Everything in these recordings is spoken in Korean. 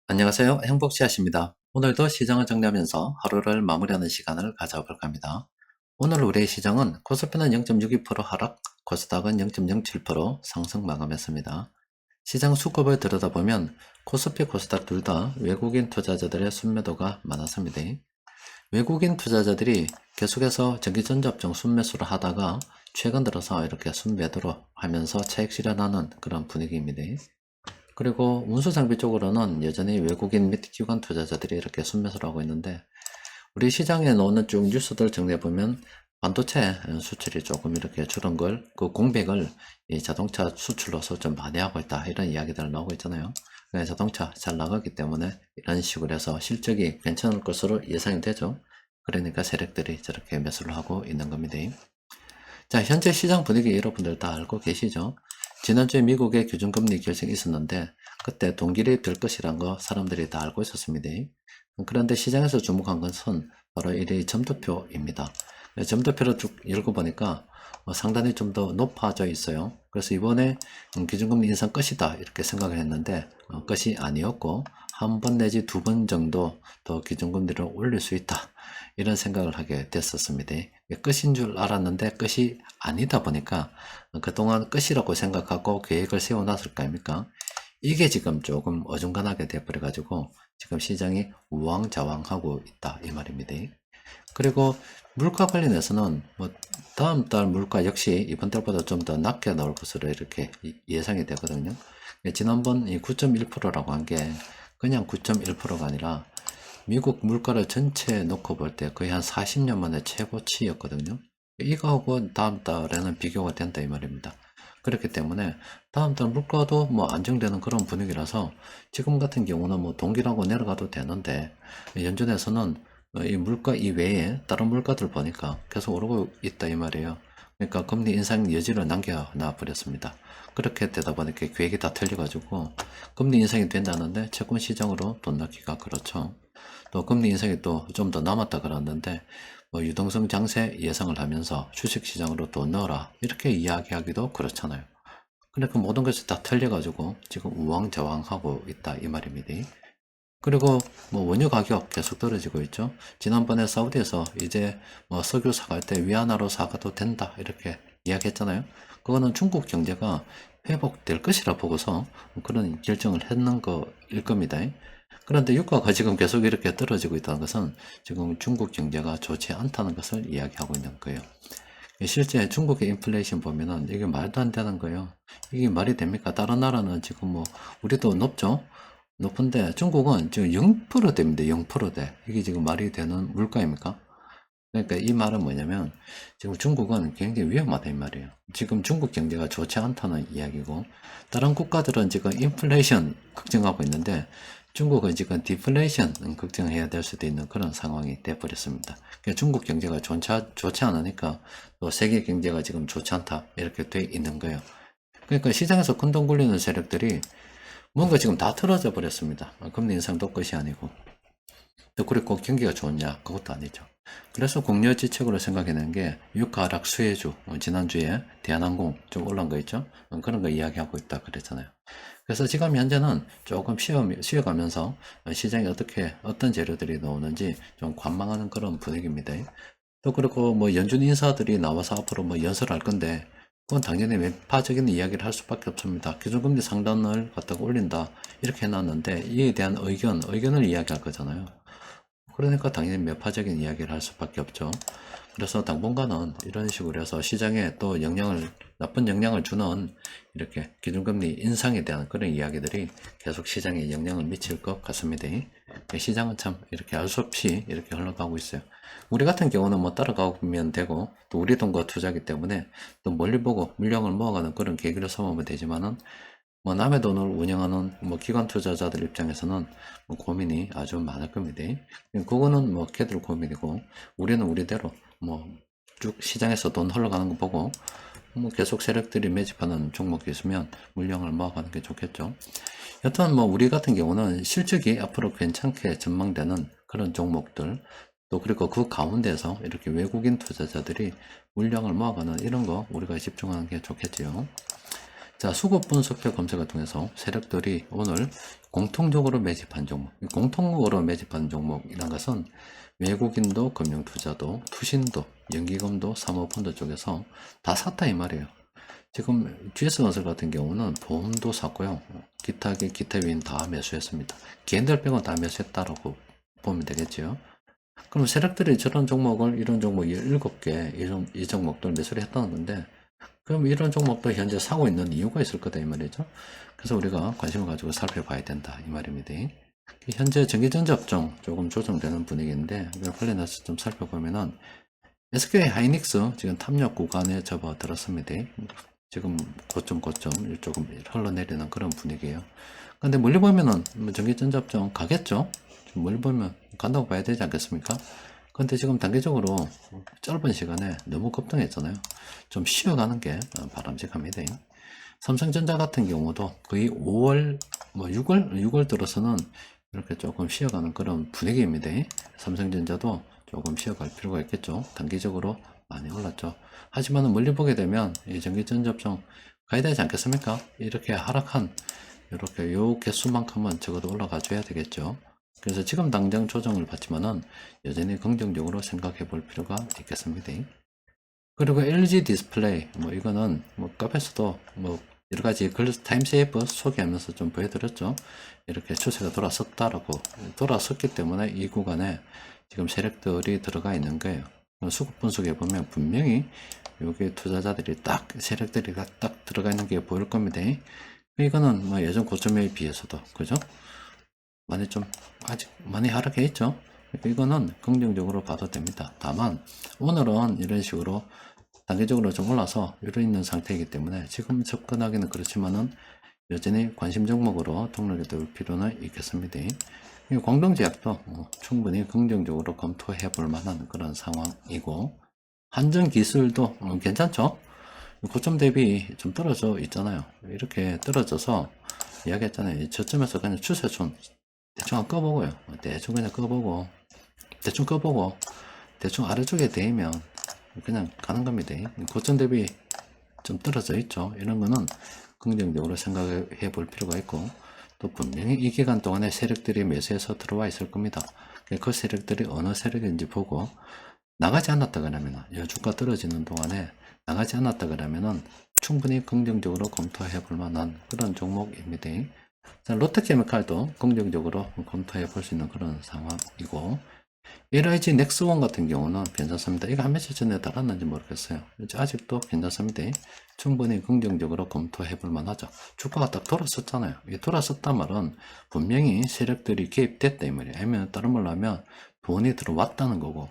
안녕하세요. 행복씨앗입니다. 오늘도 시장을 정리하면서 하루를 마무리하는 시간을 가져볼까 합니다. 오늘 우리의 시장은 코스피는 0.62% 하락, 코스닥은 0.07% 상승 마감했습니다. 시장 수급을 들여다보면 코스피, 코스닥 둘 다 외국인 투자자들의 순매도가 많았습니다. 외국인 투자자들이 계속해서 전기전자업종 순매수를 하다가 최근 들어서 이렇게 순매도로 하면서 차익 실현하는 그런 분위기입니다. 그리고 운수장비 쪽으로는 여전히 외국인 및 기관 투자자들이 이렇게 순매수를 하고 있는데, 우리 시장에 나오는 쭉 뉴스들 정리해보면 반도체 수출이 조금 이렇게 줄은 걸, 그 공백을 이 자동차 수출로서 좀 만회하고 있다, 이런 이야기들 나오고 있잖아요. 자동차 잘 나가기 때문에 이런 식으로 해서 실적이 괜찮을 것으로 예상이 되죠. 그러니까 세력들이 저렇게 매수를 하고 있는 겁니다. 자, 현재 시장 분위기 여러분들 다 알고 계시죠? 지난주에 미국의 기준금리 결정이 있었는데 그때 동결이 될 것이란 거 사람들이 다 알고 있었습니다. 그런데 시장에서 주목한 것은 바로 이 점도표입니다. 점도표를 쭉 읽어보니까 상단이 좀 더 높아져 있어요. 그래서 이번에 기준금리 인상 끝이다 이렇게 생각을 했는데 끝이 아니었고 한 번 내지 두 번 정도 더 기준금리를 올릴 수 있다, 이런 생각을 하게 됐었습니다. 끝인 줄 알았는데 끝이 아니다 보니까 그동안 끝이라고 생각하고 계획을 세워놨을 거 아닙니까? 이게 지금 조금 어중간하게 돼버려 가지고 지금 시장이 우왕좌왕하고 있다, 이 말입니다. 그리고 물가 관련해서는 뭐 다음 달 물가 역시 이번 달보다 좀 더 낮게 나올 것으로 이렇게 예상이 되거든요. 지난번 이 9.1%라고 한 게 그냥 9.1%가 아니라 미국 물가를 전체에 놓고 볼 때 거의 한 40년 만에 최고치였거든요. 이거하고 다음 달에는 비교가 된다, 이 말입니다. 그렇기 때문에 다음 달 물가도 뭐 안정되는 그런 분위기라서 지금 같은 경우는 뭐 동기라고 내려가도 되는데, 연준에서는 이 물가 이외에 다른 물가들 보니까 계속 오르고 있다, 이 말이에요. 그러니까 금리 인상 여지를 남겨놔 버렸습니다. 그렇게 되다 보니까 계획이 다 틀려가지고 금리 인상이 된다는데 채권 시장으로 돈 넣기가 그렇죠. 또 금리 인상이 또 좀 더 남았다 그랬는데 뭐 유동성 장세 예상을 하면서 주식시장으로 돈 넣어라 이렇게 이야기하기도 그렇잖아요. 그러니까 모든 것이 다 틀려가지고 지금 우왕좌왕하고 있다, 이 말입니다. 그리고 뭐 원유 가격 계속 떨어지고 있죠. 지난번에 사우디에서 이제 뭐 석유 사갈 때 위안화로 사가도 된다 이렇게 이야기했잖아요. 그거는 중국 경제가 회복될 것이라 보고서 그런 결정을 했는 거일 겁니다. 그런데 유가가 지금 계속 이렇게 떨어지고 있다는 것은 지금 중국 경제가 좋지 않다는 것을 이야기하고 있는 거예요. 실제 중국의 인플레이션 보면은 이게 말도 안 되는 거예요. 이게 말이 됩니까? 다른 나라는 지금 뭐 우리도 높죠? 높은데 중국은 지금 0%대입니다. 0%대. 이게 지금 말이 되는 물가입니까? 그러니까 이 말은 뭐냐면 지금 중국은 굉장히 위험하다, 이 말이에요. 지금 중국 경제가 좋지 않다는 이야기고 다른 국가들은 지금 인플레이션 걱정하고 있는데 중국은 지금 디플레이션 걱정해야 될 수도 있는 그런 상황이 돼버렸습니다. 그러니까 중국 경제가 좋지 않으니까 또 세계 경제가 지금 좋지 않다 이렇게 돼 있는 거예요. 그러니까 시장에서 큰 돈 굴리는 세력들이 뭔가 지금 다 틀어져 버렸습니다. 금리 인상도 끝이 아니고. 또 그리고 경기가 좋냐? 그것도 아니죠. 그래서 국려지책으로 생각해낸 게 유가 하락 수혜주, 지난주에 대한항공 좀 올라온 거 있죠? 그런 거 이야기하고 있다 그랬잖아요. 그래서 지금 현재는 조금 쉬어가면서 시장에 어떤 재료들이 나오는지 좀 관망하는 그런 분위기입니다. 또 그리고 뭐 연준 인사들이 나와서 앞으로 뭐 연설할 건데 그건 당연히 매파적인 이야기를 할 수밖에 없습니다. 기준금리 상단을 갖다가 올린다 이렇게 해놨는데 이에 대한 의견을 이야기할 거잖아요. 그러니까 당연히 매파적인 이야기를 할 수밖에 없죠. 그래서 당분간은 이런 식으로 해서 시장에 또 나쁜 영향을 주는 이렇게 기준금리 인상에 대한 그런 이야기들이 계속 시장에 영향을 미칠 것 같습니다. 시장은 참 이렇게 알 수 없이 이렇게 흘러가고 있어요. 우리 같은 경우는 뭐 따라가면 되고 또 우리 돈과 투자기 때문에 또 멀리 보고 물량을 모아가는 그런 계기를 삼으면 되지만은 뭐 남의 돈을 운영하는 뭐 기관 투자자들 입장에서는 뭐 고민이 아주 많을 겁니다. 그거는 뭐 걔들 고민이고 우리는 우리대로 뭐 쭉 시장에서 돈 흘러가는 거 보고 뭐 계속 세력들이 매집하는 종목이 있으면 물량을 모아가는 게 좋겠죠. 여튼 뭐 우리 같은 경우는 실적이 앞으로 괜찮게 전망되는 그런 종목들, 또 그리고 그 가운데서 이렇게 외국인 투자자들이 물량을 모아가는 이런 거 우리가 집중하는 게 좋겠지요. 자, 수급 분석표 검색을 통해서 세력들이 오늘 공통적으로 매집한 종목, 공통적으로 매집한 종목이란 것은 외국인도 금융투자도 투신도 연기금도 사모펀드 쪽에서 다 샀다 이 말이에요. 지금 GS건설 같은 경우는 보험도 샀고요. 기타 위인 다 매수했습니다. 개인들 빼고 다 매수했다라고 보면 되겠죠. 그럼 세력들이 저런 종목을, 이런 종목 17개, 이 종목들 매수를 했다는 건데, 그럼 이런 종목도 현재 사고 있는 이유가 있을 거다 이 말이죠. 그래서 우리가 관심을 가지고 살펴봐야 된다 이 말입니다. 현재 전기전자업종 조금 조정되는 분위기인데, 이걸 관련해서 좀 살펴보면은 SK 하이닉스 지금 탐력 구간에 접어들었습니다. 지금 고점 조금 흘러내리는 그런 분위기예요. 근데 멀리 보면은 뭐 전기전자업종 가겠죠? 멀리 보면 간다고 봐야 되지 않겠습니까? 근데 지금 단기적으로 짧은 시간에 너무 급등했잖아요. 좀 쉬어가는 게 바람직합니다. 삼성전자 같은 경우도 거의 5월, 6월 들어서는 이렇게 조금 쉬어가는 그런 분위기입니다. 삼성전자도 조금 쉬어갈 필요가 있겠죠. 단기적으로 많이 올랐죠. 하지만 멀리 보게 되면 이 전기전자업종 가야 되지 않겠습니까? 이렇게 하락한 이렇게 요 개수만큼은 적어도 올라가 줘야 되겠죠. 그래서 지금 당장 조정을 받지만은 여전히 긍정적으로 생각해 볼 필요가 있겠습니다. 그리고 LG 디스플레이, 이거는 카페에서도 여러 가지 타임세이버 소개하면서 좀 보여드렸죠. 이렇게 추세가 돌아섰기 때문에 이 구간에 지금 세력들이 들어가 있는 거예요. 수급 분석해 보면 분명히 여기 투자자들이 세력들이 딱 들어가 있는 게 보일 겁니다. 이거는 예전 고점에 비해서도, 그죠? 아직 많이 하락해 있죠. 이거는 긍정적으로 봐도 됩니다. 다만 오늘은 이런 식으로 단기적으로 좀 올라서 이러 있는 상태이기 때문에 지금 접근하기는 그렇지만은 여전히 관심 종목으로 등록해 둘 필요는 있겠습니다. 광동제약도 충분히 긍정적으로 검토해 볼 만한 그런 상황이고, 한전기술도 괜찮죠? 고점 대비 좀 떨어져 있잖아요. 이렇게 떨어져서 이야기했잖아요. 저점에서 그냥 추세선 대충 꺼보고요. 대충 그냥 꺼보고, 대충 아래쪽에 대면 그냥 가는 겁니다. 고점 대비 좀 떨어져 있죠. 이런 거는 긍정적으로 생각해 볼 필요가 있고, 또 분명히 이 기간 동안에 세력들이 매수해서 들어와 있을 겁니다. 그 세력들이 어느 세력인지 보고 나가지 않았다 그러면, 주가 떨어지는 동안에 나가지 않았다 그러면은 충분히 긍정적으로 검토해 볼 만한 그런 종목입니다. 롯데케미칼도 긍정적으로 검토해 볼 수 있는 그런 상황이고, LIG 넥스원 같은 경우는 괜찮습니다. 이거 한 며칠 전에 달았는지 모르겠어요. 아직도 괜찮습니다. 충분히 긍정적으로 검토해 볼 만하죠. 주가가 딱 돌아섰잖아요. 이 돌아섰단 말은 분명히 세력들이 개입됐다 이 말이에요. 아니면 다른 말로 하면 돈이 들어왔다는 거고,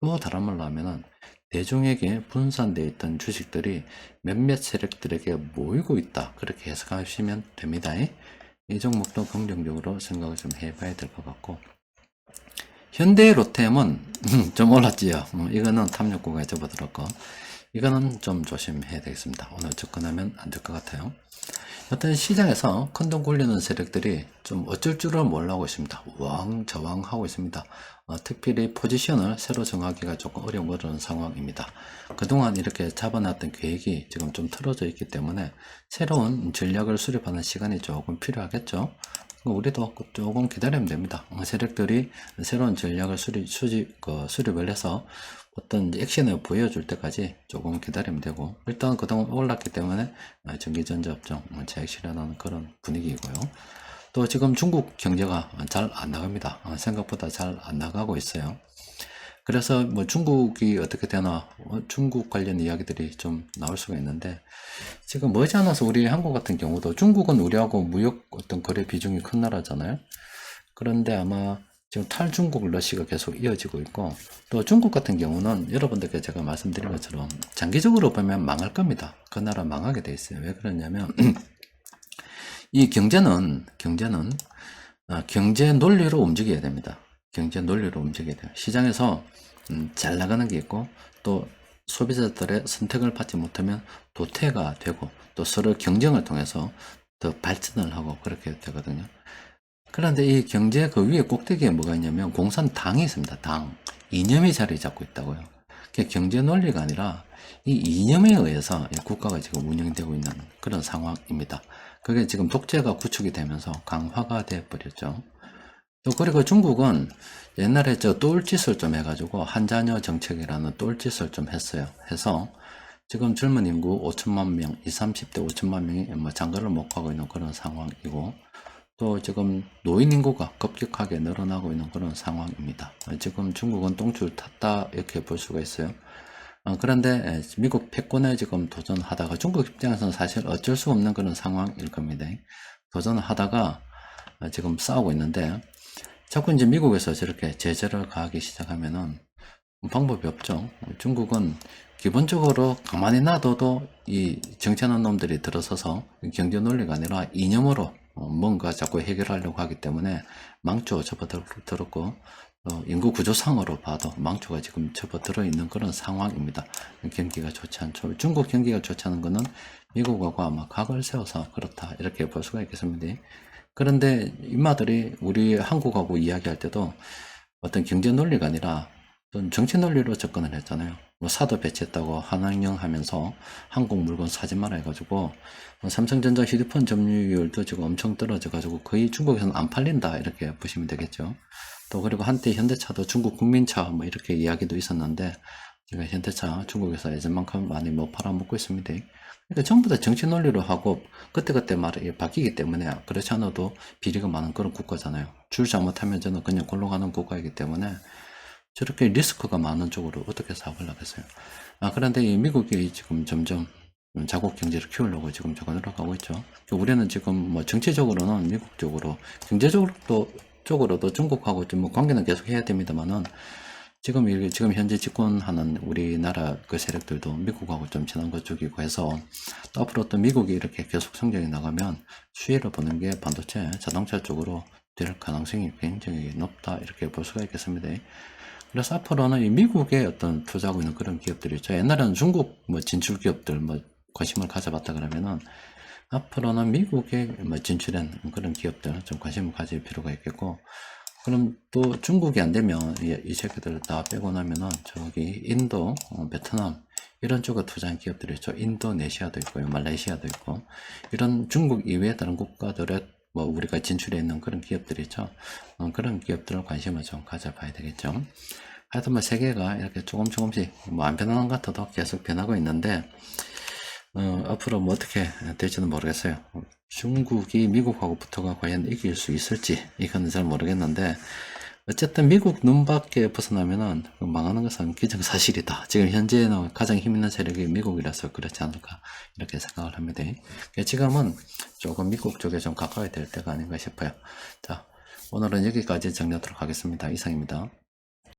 또 다른 말로 하면은 대중에게 분산되어 있던 주식들이 몇몇 세력들에게 모이고 있다, 그렇게 해석하시면 됩니다. 이 종목도 긍정적으로 생각을 좀 해봐야 될 것 같고, 현대 롯데엠은 좀 올랐지요. 이거는 탐욕구간에 접어들었고, 이거는 좀 조심해야 되겠습니다. 오늘 접근하면 안 될 것 같아요. 여튼 시장에서 큰돈 굴리는 세력들이 좀 어쩔 줄을 몰라하고 있습니다. 우왕좌왕하고 있습니다. 특별히 포지션을 새로 정하기가 조금 어려운 그런 상황입니다. 그동안 이렇게 잡아놨던 계획이 지금 좀 틀어져 있기 때문에 새로운 전략을 수립하는 시간이 조금 필요하겠죠. 우리도 조금 기다리면 됩니다. 세력들이 새로운 전략을 수립을 해서 어떤 액션을 보여줄 때까지 조금 기다리면 되고, 일단 그동안 올랐기 때문에 전기전자업종 재액 실현하는 그런 분위기이고요. 또 지금 중국 경제가 잘 안 나갑니다. 생각보다 잘 안 나가고 있어요. 그래서 중국이 어떻게 되나, 중국 관련 이야기들이 좀 나올 수가 있는데, 지금 머지않아서 우리 한국 같은 경우도 중국은 우리하고 무역 어떤 거래 비중이 큰 나라잖아요. 그런데 아마 지금 탈중국 러시가 계속 이어지고 있고, 또 중국 같은 경우는 여러분들께 제가 말씀드린 것처럼 장기적으로 보면 망할 겁니다. 그 나라 망하게 돼 있어요. 왜 그러냐면 이 경제는 경제 논리로 움직여야 됩니다. 경제 논리로 움직여야 돼요. 시장에서 잘 나가는 게 있고, 또 소비자들의 선택을 받지 못하면 도태가 되고, 또 서로 경쟁을 통해서 더 발전을 하고 그렇게 되거든요. 그런데 이 경제 그 위에 꼭대기에 뭐가 있냐면 공산당이 있습니다. 당. 이념이 자리 잡고 있다고요. 그게 경제 논리가 아니라 이 이념에 의해서 국가가 지금 운영되고 있는 그런 상황입니다. 그게 지금 독재가 구축이 되면서 강화가 되어 버렸죠. 또 그리고 중국은 옛날에 저 똘짓을 좀 해가지고 한자녀 정책이라는 똘짓을 좀 했어요. 해서 지금 젊은 인구 5천만 명, 20, 30대 5천만 명이 뭐 장가를 못 가고 있는 그런 상황이고, 또 지금 노인 인구가 급격하게 늘어나고 있는 그런 상황입니다. 지금 중국은 똥줄 탔다 이렇게 볼 수가 있어요. 그런데 미국 패권에 지금 도전하다가 중국 입장에서는 사실 어쩔 수 없는 그런 상황일 겁니다. 도전을 하다가 지금 싸우고 있는데, 자꾸 이제 미국에서 저렇게 제재를 가하기 시작하면은 방법이 없죠. 중국은 기본적으로 가만히 놔둬도 이 정치하는 놈들이 들어서서 경제 논리가 아니라 이념으로 뭔가 자꾸 해결하려고 하기 때문에 망조 접어들었고, 인구 구조상으로 봐도 망조가 지금 접어들어 있는 그런 상황입니다. 경기가 좋지 않죠. 중국 경기가 좋지 않은 거는 미국하고 아마 각을 세워서 그렇다 이렇게 볼 수가 있겠습니다. 그런데 인마들이 우리 한국하고 이야기할 때도 어떤 경제 논리가 아니라 어떤 정치 논리로 접근을 했잖아요. 뭐 사도 배치했다고 한왕령 하면서 한국 물건 사지 마라 해가지고 삼성전자 휴대폰 점유율도 지금 엄청 떨어져가지고 거의 중국에서는 안 팔린다 이렇게 보시면 되겠죠. 또 그리고 한때 현대차도 중국 국민차 뭐 이렇게 이야기도 있었는데 제가 현대차 중국에서 예전만큼 많이 못 팔아먹고 있습니다. 그러니까 전부 다 정치 논리로 하고 그때그때 말이 바뀌기 때문에 그렇지 않아도 비리가 많은 그런 국가잖아요. 줄 잘못하면 저는 그냥 골로 가는 국가이기 때문에 저렇게 리스크가 많은 쪽으로 어떻게 사업을 하겠어요. 그런데 이 미국이 지금 점점 자국 경제를 키우려고 지금 저거 노력하고 있죠. 우리는 지금 뭐 정치적으로는 미국 쪽으로, 경제적으로도 중국하고 좀 뭐 관계는 계속 해야 됩니다만은 지금 현재 집권하는 우리나라 그 세력들도 미국하고 좀 친한 것 쪽이고 해서 또 앞으로 또 미국이 이렇게 계속 성장해 나가면 수혜를 보는 게 반도체, 자동차 쪽으로 될 가능성이 굉장히 높다 이렇게 볼 수가 있겠습니다. 그래서 앞으로는 이 미국에 어떤 투자하고 있는 그런 기업들이 있죠. 옛날에는 중국 뭐 진출 기업들 뭐 관심을 가져봤다 그러면은 앞으로는 미국에 뭐 진출한 그런 기업들 좀 관심을 가질 필요가 있겠고, 그럼 또 중국이 안 되면 이 새끼들 다 빼고 나면은 저기 인도, 베트남 이런 쪽에 투자한 기업들이 있죠. 인도네시아도 있고요, 말레이시아도 있고 이런 중국 이외의 다른 국가들에 뭐 우리가 진출해 있는 그런 기업들이 있죠. 그런 기업들을 관심을 좀 가져봐야 되겠죠. 하여튼 뭐 세계가 이렇게 조금씩 뭐 안 변하는 것 같아도 계속 변하고 있는데 앞으로 뭐 어떻게 될지는 모르겠어요. 중국이 미국하고 붙어가 과연 이길 수 있을지 이거는 잘 모르겠는데, 어쨌든 미국 눈밖에 벗어나면은 망하는 것은 기정사실이다. 지금 현재는 가장 힘 있는 세력이 미국이라서 그렇지 않을까 이렇게 생각을 합니다. 지금은 조금 미국 쪽에 좀 가까이 될 때가 아닌가 싶어요. 자, 오늘은 여기까지 정리하도록 하겠습니다. 이상입니다.